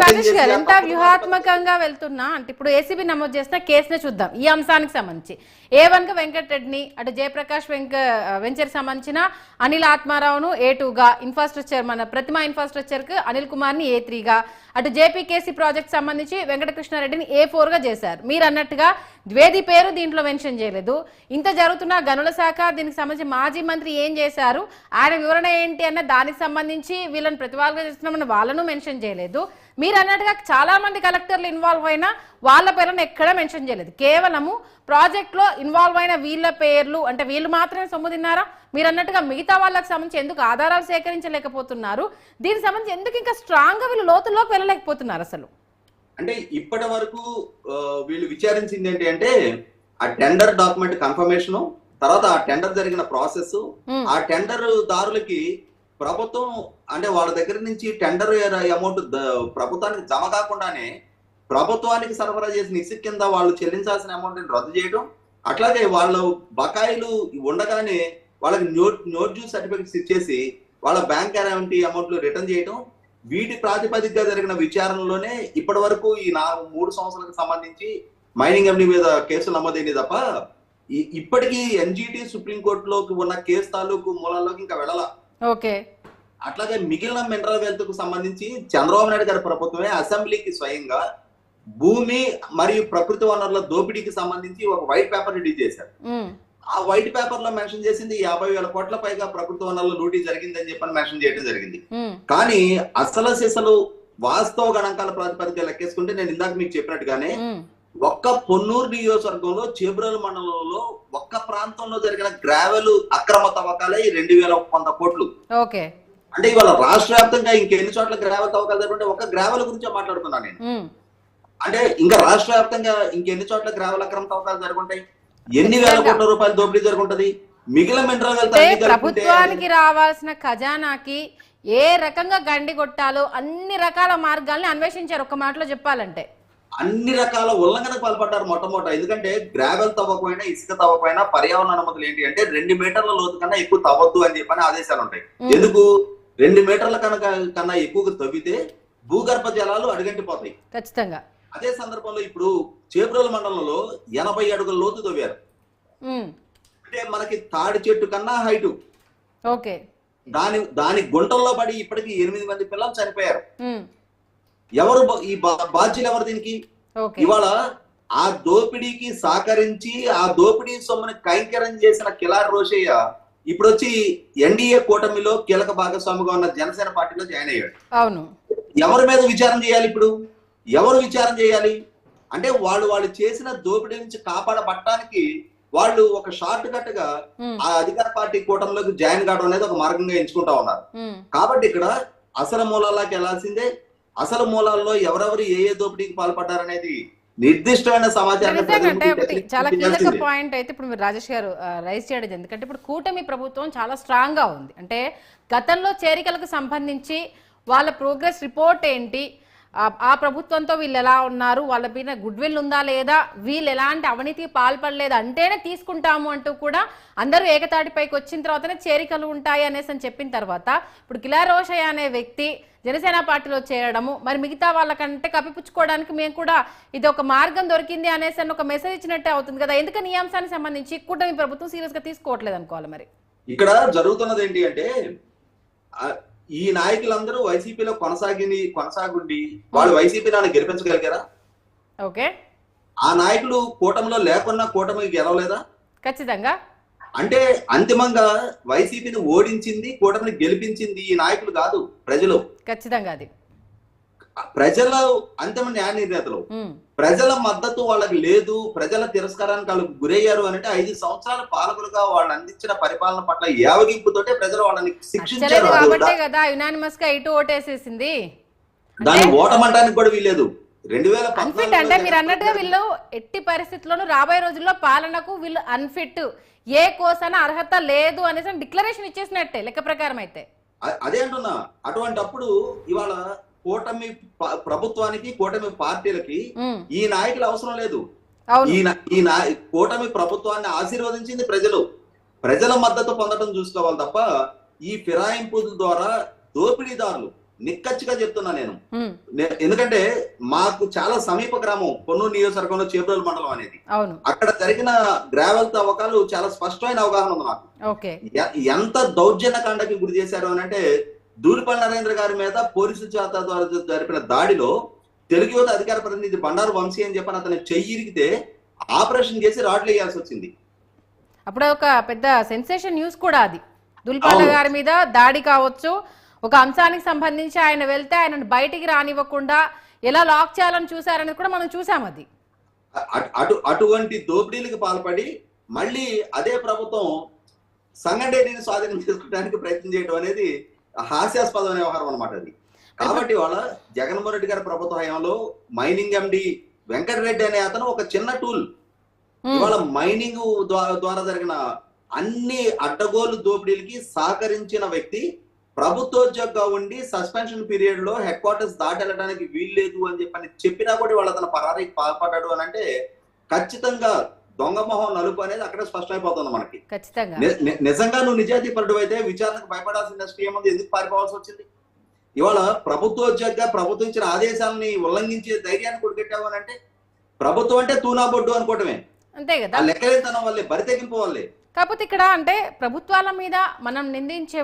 రాజేష్ గారు ఎంత వ్యూహాత్మకంగా వెళ్తున్నా అంటే ఇప్పుడు ఏసీబీ నమోదు చేసిన కేసునే చూద్దాం. ఈ అంశానికి సంబంధించి A1 గా వెంకటరెడ్డిని, అటు జయప్రకాష్ వెంచర్ సంబంధించిన అనిల్ ఆత్మారావును A2 గా, ఇన్ఫ్రాస్ట్రక్చర్ మన ప్రతిమా ఇన్ఫ్రాస్ట్రక్చర్ కు అనిల్ కుమార్ ని A3 గా, అటు జేపీకేసీ ప్రాజెక్ట్ సంబంధించి వెంకటకృష్ణారెడ్డిని A4 గా చేశారు. మీరు అన్నట్టుగా ద్వేది పేరు దీంట్లో మెన్షన్ చేయలేదు. ఇంత జరుగుతున్న గనుల శాఖ దీనికి సంబంధించి మాజీ మంత్రి ఏం చేశారు, ఆయన వివరణ ఏంటి అన్న దానికి సంబంధించి వీళ్ళని ప్రతివాళ్ళగా చేస్తున్నామని వాళ్ళను మెన్షన్ చేయలేదు. మీరు అన్నట్టుగా చాలా మంది కలెక్టర్లు ఇన్వాల్వ్ అయినా వాళ్ళ పేర్లను ఎక్కడా మెన్షన్ చేయలేదు. కేవలము ప్రాజెక్ట్లో ఇన్వాల్వ్ అయిన వీళ్ళ పేర్లు అంటే వీళ్ళు మాత్రమే సొమ్ము తిన్నారా? మీరు అన్నట్టుగా మిగతా వాళ్ళకి సంబంధించి ఎందుకు ఆధారాలు సేకరించలేకపోతున్నారు? దీనికి సంబంధించి ఎందుకు ఇంకా స్ట్రాంగ్ గా వీళ్ళు లోతుల్లోకి వెళ్ళలేకపోతున్నారు అసలు? అంటే ఇప్పటి వరకు వీళ్ళు విచారించింది ఏంటి అంటే ఆ టెండర్ డాక్యుమెంట్ కన్ఫర్మేషన్, తర్వాత ఆ టెండర్ జరిగిన ప్రాసెస్, ఆ టెండర్ దారులకి ప్రభుత్వం అంటే వాళ్ళ దగ్గర నుంచి టెండర్ అమౌంట్ ప్రభుత్వానికి జమ కాకుండానే ప్రభుత్వానికి సరఫరా చేసిన ఇసుక కింద వాళ్ళు చెల్లించాల్సిన అమౌంట్ రద్దు చేయడం, అట్లాగే వాళ్ళు బకాయిలు ఉండగానే వాళ్ళకి నోట్ డ్యూ సర్టిఫికెట్స్ ఇచ్చేసి వాళ్ళ బ్యాంక్ గ్యారంటీ అమౌంట్లు రిటర్న్ చేయడం, వీటి ప్రాతిపదికగా జరిగిన విచారణలోనే ఇప్పటి వరకు ఈ 3 సంవత్సరాలకు సంబంధించి మైనింగ్ కంపెనీ మీద కేసులు నమోదైంది తప్ప ఇప్పటికీ ఎన్జిటి సుప్రీంకోర్టులోకి ఉన్న కేసు తాలూకు మూలాల్లోకి ఇంకా వెళ్ళాల. ఓకే. అట్లాగే మిగిలిన మినరల్ వెల్త్ కు సంబంధించి చంద్రబాబు నాయుడు గారి ప్రభుత్వమే అసెంబ్లీకి స్వయంగా భూమి మరియు ప్రకృతి వనరుల దోపిడీకి సంబంధించి ఒక వైట్ పేపర్ రిలీజ్ చేశారు. ఆ వైట్ పేపర్ లో మెన్షన్ చేసింది 50,000 కోట్ల పైగా ప్రకృతి వనరుల లూటీ జరిగిందని చెప్పని మెన్షన్ చేయడం జరిగింది. కానీ అసలు వాస్తవ గణాంకాల ప్రాతిపదిక లెక్కేసుకుంటే నేను ఇందాక మీకు చెప్పినట్టుగానే ఒక్క పొన్నూరు నియోజకవర్గంలో చేబ్రోలు మండలంలో ఒక్క ప్రాంతంలో జరిగిన గ్రావెల్ అక్రమ తవ్వకాలే 2,100 కోట్లు. అంటే ఇవాళ రాష్ట్ర వ్యాప్తంగా ఇంకెన్ని చోట్ల గ్రావెల్ తవ్వకాలు జరుగుతుంటే ఒక గ్రావెల్ గురించే మాట్లాడుతున్నా నేను. అంటే ఇంకా రాష్ట్ర వ్యాప్తంగా ఇంకెన్ని చోట్ల గ్రావెల్ అక్రమ తవ్వకాలు జరుగుంటాయి, ఎన్ని వేల కోట్ల రూపాయల దోపిడీ జరుగుంటది. మిగిలిన మినరల్ ప్రభుత్వానికి రావాల్సిన ఖజానాకి ఏ రకంగా గండి కొట్టాలో అన్ని రకాల మార్గాల్ని అన్వేషించారు. ఒక మాటలో చెప్పాలంటే అన్ని రకాల ఉల్లంఘనకు పాల్పడ్డారు మొట్టమొదట. ఎందుకంటే గ్రావెల్ తవ్వకపోయినా ఇసుక తవ్వకపోయినా పర్యావరణ అనుమతులు ఏంటి అంటే 2 మీటర్ల లోతు కన్నా ఎక్కువ తవ్వద్దు అని చెప్పని ఆదేశాలు ఉంటాయి. ఎందుకు 2 మీటర్ల కన్నా ఎక్కువ తవ్వితే భూగర్భ జలాలు అడుగంటిపోతాయి ఖచ్చితంగా. అదే సందర్భంలో ఇప్పుడు చేబ్రోలు మండలంలో 80 అడుగుల లోతు తవ్వారు. అంటే మనకి తాడి చెట్టు కన్నా హైటు. దాని గుంటల్లో పడి ఇప్పటికి 8 మంది పిల్లలు చనిపోయారు. ఎవరు ఈ బాధ్యులు ఎవరు దీనికి? ఇవాళ ఆ దోపిడీకి సహకరించి ఆ దోపిడీ సొమ్ముని కైంకర్యం చేసిన కిలార్ రోషయ్య ఇప్పుడు వచ్చి ఎన్డీఏ కూటమిలో కీలక భాగస్వామిగా ఉన్న జనసేన పార్టీలో జాయిన్ అయ్యాడు. అవును. ఎవరి మీద విచారణ చేయాలి ఇప్పుడు? ఎవరు విచారణ చేయాలి అంటే వాళ్ళు చేసిన దోపిడీ నుంచి కాపాడబట్టడానికి వాళ్ళు ఒక షార్ట్ కట్ గా ఆ అధికార పార్టీ కూటమిలోకి జాయిన్ కావడం అనేది ఒక మార్గంగా ఎంచుకుంటా ఉన్నారు. కాబట్టి ఇక్కడ అసలు మూలాల్లోకి వెళ్లాల్సిందే. అసలు మూలాల్లో ఎవరెవరు ఏ దోపిడీకి పాల్పడ్డారనేది నిర్దిష్టమైన సమాచారం. అంటే ఒకటి చాలా కీలక పాయింట్ అయితే ఇప్పుడు మీరు రాజేష్ గారు రైజ్ చేయడం, ఎందుకంటే ఇప్పుడు కూటమి ప్రభుత్వం చాలా స్ట్రాంగ్ గా ఉంది. అంటే గతంలో చేరికలకు సంబంధించి వాళ్ళ ప్రోగ్రెస్ రిపోర్ట్ ఏంటి, ఆ ప్రభుత్వంతో వీళ్ళు ఎలా ఉన్నారు, వాళ్ళ పైన గుడ్ విల్ ఉందా లేదా, వీళ్ళు ఎలాంటి అవినీతికి పాల్పడలేదు అంటేనే తీసుకుంటాము అంటూ కూడా అందరూ ఏకతాటిపైకి వచ్చిన తర్వాతనే చేరికలు ఉంటాయి అనేసి అని చెప్పిన తర్వాత ఇప్పుడు కిలార్ రోషయ్య అనే వ్యక్తి జనసేన పార్టీలో చేరడము, మరి మిగతా వాళ్ళకంటే కప్పిపుచ్చుకోవడానికి మేము కూడా ఇది ఒక మార్గం దొరికింది అనేసి అని ఒక మెసేజ్ ఇచ్చినట్టే అవుతుంది కదా. ఎందుకని ఈ అంశానికి సంబంధించి కూటమి ప్రభుత్వం సీరియస్ గా తీసుకోవట్లేదు అనుకోవాలి? మరి ఇక్కడ జరుగుతున్నది ఏంటి అంటే ఈ నాయకులందరూ వైసీపీలో కొనసాగుండి వాళ్ళు వైసీపీ నాన్న గెలిపించగలిగారా? ఆ నాయకులు కూటమిలో లేకున్నా కూటమికి గెలవలేదా? ఖచ్చితంగా. అంటే అంతిమంగా వైసీపీని ఓడించింది, కూటమిని గెలిపించింది ఈ నాయకులు కాదు, ప్రజలు. ఖచ్చితంగా అది ప్రజల అంతిమ న్యాయ నిర్ణేతలు. ప్రజల మద్దతు వాళ్ళకి లేదు, ప్రజల తిరస్కారానికి వాళ్ళు గురయ్యారు అంటే 5 సంవత్సరాల పాలకులుగా వాళ్ళు అందించిన పరిపాలన పట్ల యావగింపుతోటే ప్రజలు వాళ్ళని శిక్షించారు. దాన్ని ఓటమంటానికి కూడా వీల్లేదు. 2014 అంటే మీరు అన్నట్టుగా వీళ్ళు ఎట్టి పరిస్థితుల్లోనూ రాబోయే రోజుల్లో పాలనకు వీళ్ళు అన్ఫిట్, ఏ కోసన అర్హత లేదు అనేసి డిక్లరేషన్ ఇచ్చేసినట్టే లెక్క ప్రకారం. అయితే అదే అంటున్నా. అటువంటి అప్పుడు ఇవాళ కూటమి ప్రభుత్వానికి కూటమి పార్టీలకి ఈ నాయకులు అవసరం లేదు. ఈ కూటమి ప్రభుత్వాన్ని ఆశీర్వదించింది ప్రజలు. ప్రజల మద్దతు పొందడం చూసుకోవాలి తప్ప ఈ ఫిరాయింపుల ద్వారా దోపిడీదారులు నిక్కచ్చిగా చెప్తున్నా నేను. ఉమ్, ఎందుకంటే మాకు చాలా సమీప గ్రామం పొన్నూరు నియోజకవర్గంలో చేబ్రోలు మండలం అనేది. అవును. అక్కడ జరిగిన గ్రావెల్ తవ్వకాలు చాలా స్పష్టమైన అవగాహన ఉంది నాకు. ఓకే. ఎంత దౌర్జన్యకాండకి గురి చేశారు అని అంటే, దూలిపల్లి నరేంద్ర గారి మీద పోలీసుల చేత ద్వారా జరిపిన దాడిలో తెలుగు యువత అధికార ప్రతినిధి బండారు వంశీ అని చెప్పని అతను చెయ్యి ఇరిగితే ఆపరేషన్ చేసి రాడ్లు వేయాల్సి వచ్చింది. అప్పుడు ఒక పెద్ద సెన్సేషన్ న్యూస్ కూడా అది. దుల్పాల అవును. గారి మీద దాడి కావచ్చు, ఒక అంశానికి సంబంధించి ఆయన వెళ్తే ఆయనను బయటికి రానివ్వకుండా ఎలా లాక్ చేయాలని చూసారనేది కూడా మనం చూసాం. అది అటువంటి దోపిడీలకు పాల్పడి మళ్ళీ అదే ప్రభుత్వం సంగడేడిని స్వాధీనం చేసుకోవడానికి ప్రయత్నం చేయడం అనేది హాస్యాస్పదమైన వ్యవహారం అనమాట అది. కాబట్టి వాళ్ళ జగన్మోహన్ రెడ్డి గారి ప్రభుత్వ హయాంలో మైనింగ్ ఎండి వెంకటరెడ్డి అనే అతను ఒక చిన్న టూల్. ఇవాళ మైనింగ్ ద్వారా జరిగిన అన్ని అడ్డగోలు దోపిడీలకి సహకరించిన వ్యక్తి ప్రభుత్వోద్యోగిగా ఉండి సస్పెన్షన్ పీరియడ్ లో హెడ్ క్వార్టర్స్ దాటి వెళ్ళడానికి వీల్లేదు అని చెప్పినా కూడా వాళ్ళ తన పరారీకి పాల్పడ్డాడు అని అంటే ఖచ్చితంగా దొంగ మొహం నలుపు అనేది అక్కడ స్పష్టమైపోతుంది మనకి. ఖచ్చితంగా నిజంగా నువ్వు నిజాయితీ పరుడు అయితే విచారణకు భయపడాల్సిన ఇండస్ట్రీ ఏముంది? ఎందుకు పారిపోవాల్సి వచ్చింది? ఇవాళ ప్రభుత్వోద్యోగిగా ప్రభుత్వం ఇచ్చిన ఆదేశాలని ఉల్లంఘించే ధైర్యాన్ని కొడుకెట్టావు అని అంటే ప్రభుత్వం అంటే తూనాబొడ్డు అనుకోవటమే. అంతే కదా. లెక్కలేనితనం వల్లే, బరితెగింపు వల్లే. కాకపోతే ఇక్కడ అంటే ప్రభుత్వాల మీద మనం నిందించే